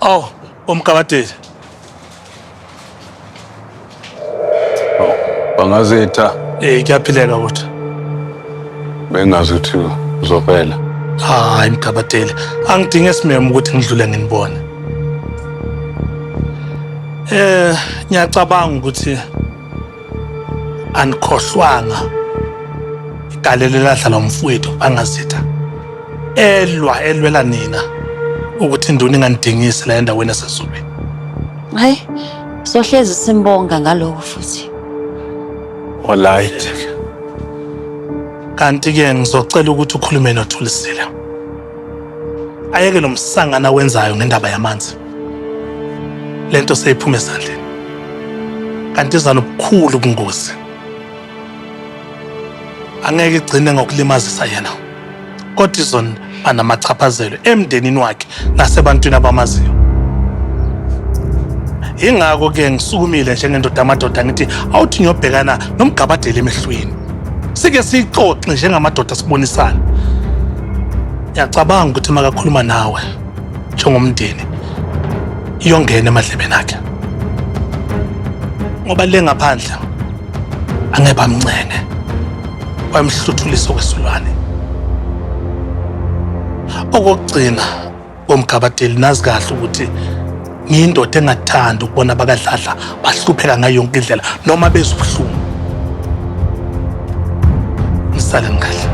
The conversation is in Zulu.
Aw, umkabateli. Bangazitha Kuyaphileka kodwa. bengazi ukuthi uzovela. Hayi mkabateli, angidinge simeme ukuthi ngidlule nginibone. Ngiyacabanga ukuthi anikhohlwanga igalelo ladlala umfowethu Bangazitha. Elwela nina ukuthi induna inganidingisi la endaweni esezulwini. Hayi, sohlezi simbonga ngaloko futhi. Alright. Kanti-ke ngizocela ukuthi ukhulume noThulisile. Ayeke lo msangana wenzayo ngendaba yamanzi. Lento seyiphuma esandleni. Kanti iza nobukhulu ubungozi. Angeke igcine ngokulimazisa yena. Kodwa izona namachaphazelo emndenini wakhe nasebantwini abamaziyo. Ingakho-ke ngisukumile njengendoda amadoda ngithi awuthi ngiyobhekana nomgabadeli emehlweni. Sike siyixoxe njengamadoda sibonisana. Ngiyacabanga ukuthi makakhuluma nawe njengomndeni iyongena emadlebeni akhe. Ngoba le ngaphandle angeke bamncenge. Bayamhluthulisa okwesulwane. Okugcina komgabadeli nazi kahle ukuthi ngiyindoda engathanda ukubona abakadladla bahlupheka ngayo yonke indlela noma bezubuhlungu. Ngisale ngikahle.